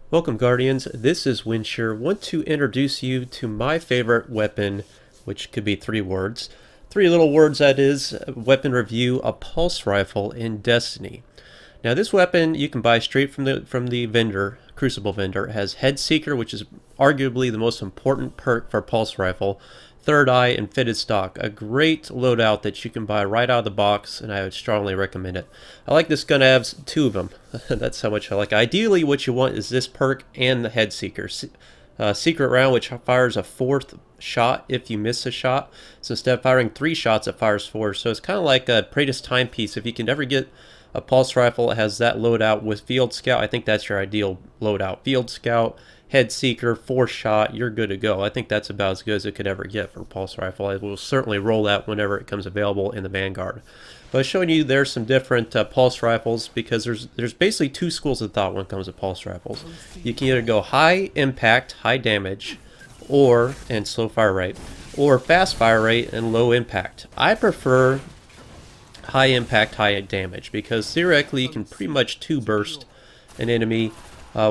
Welcome, Guardians. This is Winsher. Want to introduce you to my favorite weapon, which could be 3 words. 3 little words, that is. Weapon review: a pulse rifle in Destiny. Now, this weapon you can buy straight from the vendor, Cruicable vendor. It has Head Seeker, which is arguably the most important perk for a pulse rifle. Third Eye and fitted stock, a great loadout that you can buy right out of the box, and I would strongly recommend it. I like this gun. I have 2 of them. That's how much I like it. Ideally, what you want is this perk and the Head Seeker. Secret round, which fires a 4th shot if you miss a shot. So instead of firing 3 shots, it fires 4. So it's kind of like a Praetor's timepiece. If you can ever get a pulse rifle that has that loadout with Field Scout, I think that's your ideal loadout. Field Scout, Head Seeker, 4-shot, you're good to go. I think that's about as good as it could ever get for a pulse rifle. I will certainly roll that whenever it comes available in the Vanguard. But showing you there's some different pulse rifles, because there's basically 2 schools of thought when it comes to pulse rifles. You can either go high impact, high damage, and slow fire rate, or fast fire rate and low impact. I prefer high impact, high damage, because theoretically you can pretty much 2 burst an enemy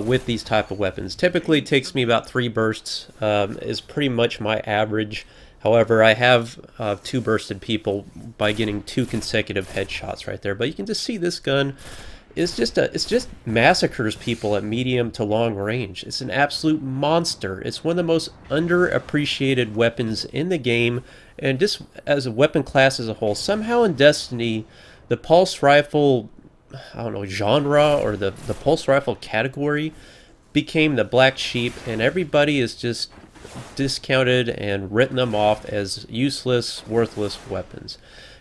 with these type of weapons. Typically it takes me about 3 bursts, is pretty much my average. However, I have 2 bursted people by getting 2 consecutive headshots right there. But you can just see this gun is just massacres people at medium to long range. It's an absolute monster. It's one of the most underappreciated weapons in the game, and just as a weapon class as a whole. Somehow in Destiny, the pulse rifle, I don't know, genre, or the pulse rifle category became the black sheep, and everybody is just discounted and written them off as useless, worthless weapons.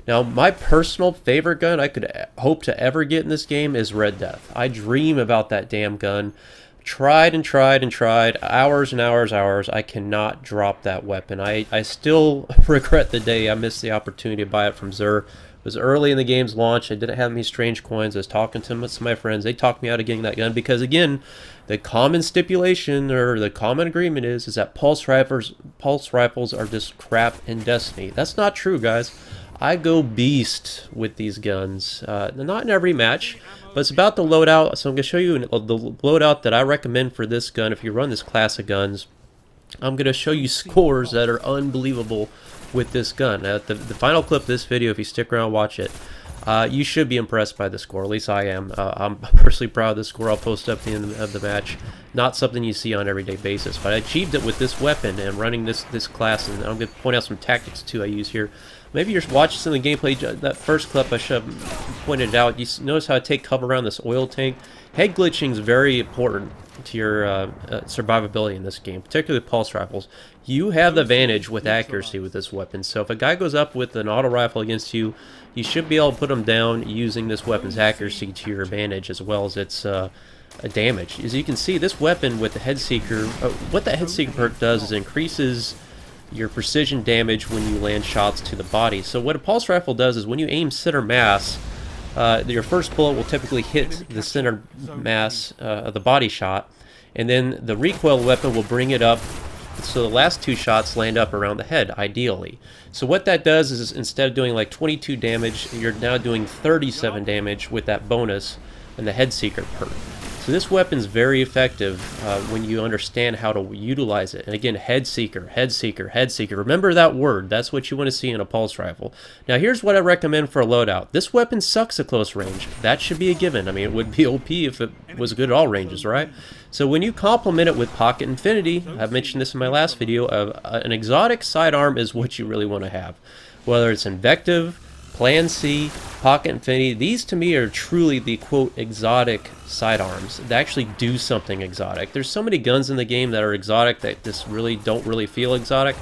Now, my personal favorite gun I could hope to ever get in this game is Red Death. I dream about that damn gun. Tried and tried and tried, hours and hours, I cannot drop that weapon. I still regret the day I missed the opportunity to buy it from Xur. It was early in the game's launch. I didn't have any strange coins. I was talking to my friends. They talked me out of getting that gun because, again, the common stipulation, or the common agreement is that pulse rifles are just crap in Destiny. That's not true, guys. I go beast with these guns. Not in every match, but it's about the loadout. So I'm going to show you the loadout that I recommend for this gun if you run this class of guns. I'm going to show you scores that are unbelievable with this gun. Now, the final clip of this video, if you stick around and watch it, you should be impressed by the score. At least I am. I'm personally proud of the score. I'll post up at the end of the match. Not something you see on an everyday basis, but I achieved it with this weapon and running this class. And I'm going to point out some tactics too I use here. Maybe you're watching some of the gameplay. That first clip I should have pointed it out. You notice how I take cover around this oil tank. Head glitching is very important to your survivability in this game, particularly pulse rifles. You have the advantage with accuracy with this weapon. So if a guy goes up with an auto rifle against you, you should be able to put him down using this weapon's accuracy to your advantage, as well as its damage. As you can see, this weapon with the Head Seeker, what the Head Seeker perk does is increases your precision damage when you land shots to the body. So what a pulse rifle does is when you aim center mass, your first bullet will typically hit the center mass of the body shot, and then the recoil weapon will bring it up, so the last 2 shots land up around the head, ideally. So what that does is, instead of doing like 22 damage, you're now doing 37 damage with that bonus and the Head Seeker perk. So this weapon's very effective when you understand how to utilize it. And again, Head Seeker, Head Seeker, Head Seeker. Remember that word. That's what you want to see in a pulse rifle. Now here's what I recommend for a loadout. This weapon sucks at close range. That should be a given. I mean, it would be OP if it was good at all ranges, right? So when you complement it with Pocket Infinity, I've mentioned this in my last video, an exotic sidearm is what you really want to have. Whether it's Invective, Plan C, Pocket Infinity, these to me are truly the quote exotic sidearms that actually do something exotic. There's so many guns in the game that are exotic that just really don't really feel exotic.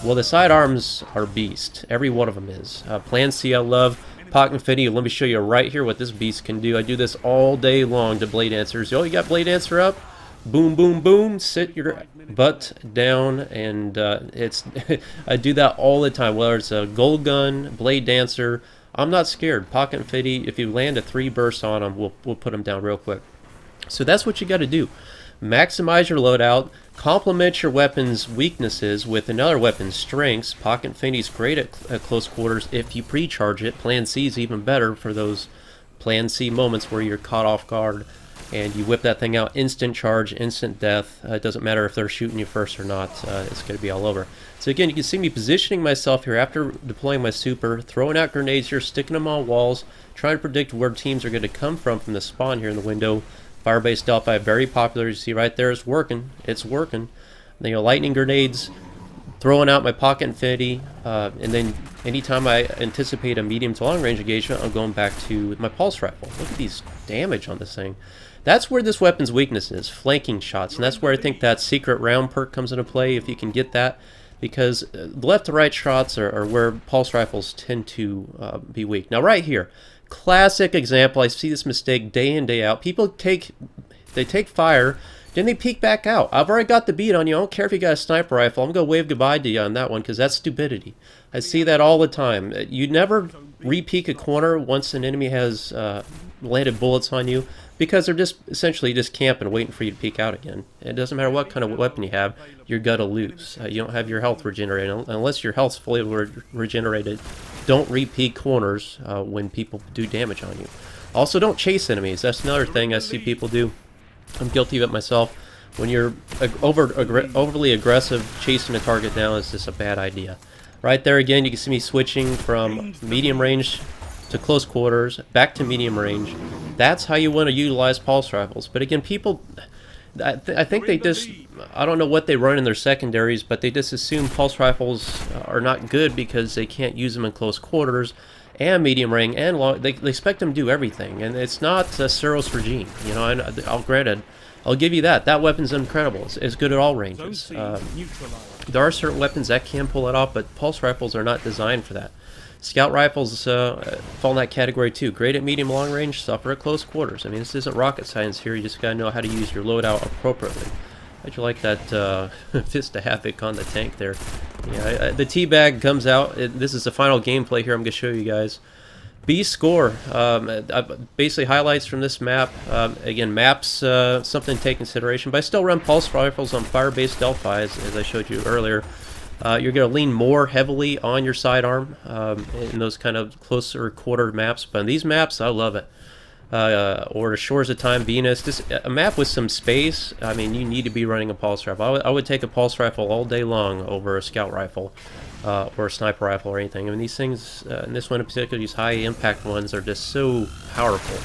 Well, the sidearms are beast. Every one of them is. Plan C I love. Pocket Infinity, let me show you right here what this beast can do. I do this all day long to Blade Dancers. Oh, you got Blade Dancer up? Boom, boom, boom, sit your butt down, and it's I do that all the time, whether it's a gold gun, Blade Dancer. I'm not scared. Pocket Infinity, if you land a 3 burst on them, we'll put them down real quick. So that's what you got to do. Maximize your loadout, complement your weapon's weaknesses with another weapon's strengths. Pocket Infinity is great at close quarters if you pre-charge it. Plan C is even better for those Plan C moments where you're caught off guard. and you whip that thing out, instant charge, instant death. It doesn't matter if they're shooting you first or not, it's going to be all over. So again, you can see me positioning myself here after deploying my super, throwing out grenades here, sticking them on walls, trying to predict where teams are going to come from the spawn here in the window. Fire-based Delphi, very popular. You see right there, it's working. It's working. Then, lightning grenades, throwing out my pocket infinity, and then anytime I anticipate a medium to long range engagement, I'm going back to my pulse rifle. Look at these damage on this thing. That's where this weapon's weakness is, flanking shots, and that's where I think that secret round perk comes into play if you can get that, because left to right shots are where pulse rifles tend to be weak. Now right here, classic example, I see this mistake day in, day out. People take fire, then they peek back out. I've already got the beat on you. I don't care if you got a sniper rifle. I'm going to wave goodbye to you on that one because that's stupidity. I see that all the time. You never re-peek a corner once an enemy has landed bullets on you because they're just essentially just camping, waiting for you to peek out again. It doesn't matter what kind of weapon you have, you're going to lose. You don't have your health regenerated. Unless your health's fully regenerated, don't re-peek corners when people do damage on you. Also, don't chase enemies. That's another thing I see people do. I'm guilty of it myself. When you're overly aggressive, chasing a target down is just a bad idea. Right there again, you can see me switching from medium range to close quarters, back to medium range. That's how you want to utilize pulse rifles. But again, people, I think they just, I don't know what they run in their secondaries, but they just assume pulse rifles are not good because they can't use them in close quarters and medium range and long. They expect them to do everything, and it's not Suros regime. You know, I'll give you that. That weapon's incredible. It's good at all ranges. There are certain weapons that can pull it off, but pulse rifles are not designed for that. Scout rifles fall in that category too. Great at medium long range, suffer at close quarters. I mean, this isn't rocket science here. You just gotta know how to use your loadout appropriately. How'd you like that fist of havoc on the tank there? Yeah, the teabag comes out. This is the final gameplay here I'm gonna show you guys. B score, basically highlights from this map. Again, maps, something to take consideration, but I still run pulse rifles on fire-based Delphi, as I showed you earlier. You're going to lean more heavily on your sidearm in those kind of closer quarter maps, but in these maps, I love it. Or Shores of Time, Venus, just a map with some space. I mean, you need to be running a pulse rifle. I would take a pulse rifle all day long over a scout rifle. Or a sniper rifle or anything. I mean, these things, in this one in particular, these high impact ones are just so powerful.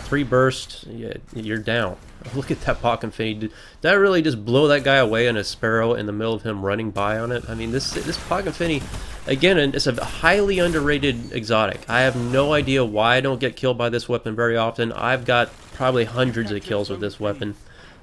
3 bursts, you're down. Look at that pocket infinity. Did that really just blow that guy away in a Sparrow in the middle of him running by on it? I mean, this pocket infinity, again, it's a highly underrated exotic. I have no idea why I don't get killed by this weapon very often. I've got probably hundreds of kills with this weapon.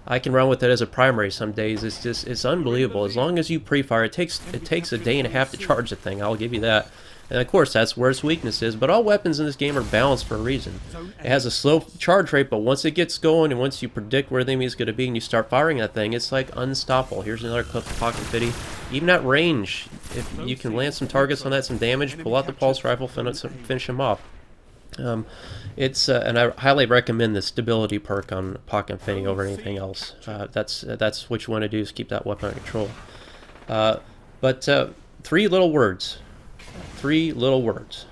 I can run with it as a primary some days. It's unbelievable. As long as you pre-fire, it takes a day and a half to charge the thing. I'll give you that. And of course, that's where its weakness is. But all weapons in this game are balanced for a reason. It has a slow charge rate, but once it gets going and once you predict where the enemy is going to be and you start firing that thing, it's like unstoppable. Here's another clip of pocket infinity. Even at range, if you can land some targets on that, some damage, pull out the pulse rifle, finish them off. And I highly recommend the stability perk on pocket infinity over anything else. That's what you want to do, is keep that weapon under control. But 3 little words. 3 little words.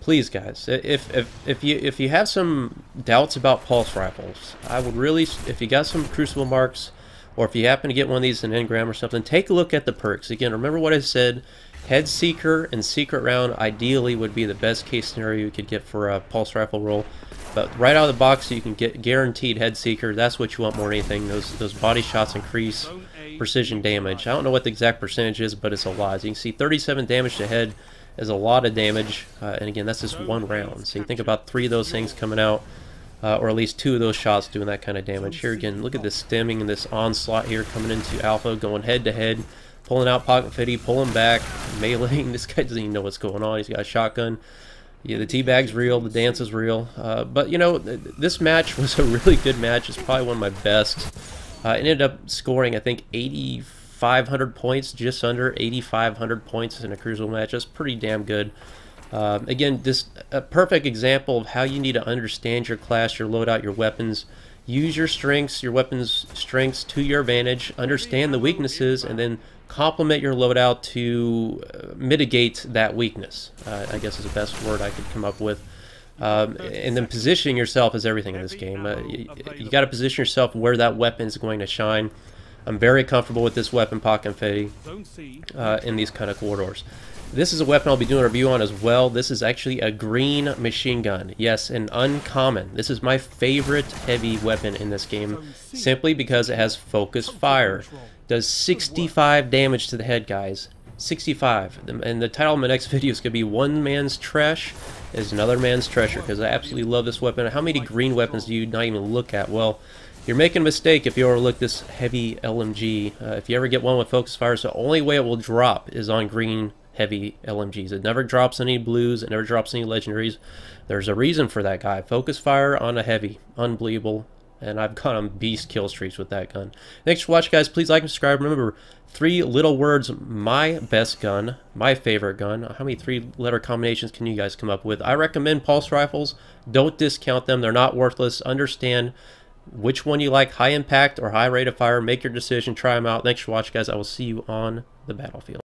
Please, guys, if you have some doubts about pulse rifles, I would really, if you got some Crucible marks, or if you happen to get one of these in Engram or something, take a look at the perks. Again, remember what I said. Head Seeker and Secret Round ideally would be the best case scenario you could get for a pulse rifle roll. But right out of the box, you can get guaranteed Head Seeker. That's what you want more than anything. Those body shots increase precision damage. I don't know what the exact percentage is, but it's a lot. As you can see, 37 damage to head is a lot of damage. And again, that's just 1 round. So you think about 3 of those things coming out, or at least 2 of those shots doing that kind of damage. Here again, look at this stemming and this onslaught here coming into Alpha, going head to head. Pulling out pocket infinity, pulling back, meleeing. This guy doesn't even know what's going on. He's got a shotgun. Yeah, the teabag's real, the dance is real. But, you know, this match was a really good match. It's probably one of my best. It ended up scoring, I think, 8,500 points, just under 8,500 points in a Crucible match. That's pretty damn good. Again, just a perfect example of how you need to understand your class, your loadout, your weapons. Use your strengths, your weapons' strengths to your advantage. Understand the weaknesses, and then complement your loadout to mitigate that weakness. I guess is the best word I could come up with. And then positioning yourself is everything in this game. You got to position yourself where that weapon is going to shine. I'm very comfortable with this weapon, Pot Confetti, in these kind of corridors. This is a weapon I'll be doing a review on as well. This is actually a green machine gun. Yes, an uncommon. This is my favorite heavy weapon in this game, simply because it has focused fire. Does 65 damage to the head, guys. 65. And the title of my next video is going to be One Man's Trash is Another Man's Treasure, because I absolutely love this weapon. How many green weapons do you not even look at? Well, you're making a mistake if you overlook this heavy LMG. If you ever get one with focus fire, so the only way it will drop is on green heavy LMGs. It never drops any blues, it never drops any legendaries. There's a reason for that, guy. Focus fire on a heavy. Unbelievable. And I've gone on beast kill streaks with that gun. Thanks for watching, guys. Please like and subscribe. Remember, 3 little words, my best gun, my favorite gun. How many 3-letter combinations can you guys come up with? I recommend pulse rifles. Don't discount them. They're not worthless. Understand which one you like, high impact or high rate of fire. Make your decision. Try them out. Thanks for watching, guys. I will see you on the battlefield.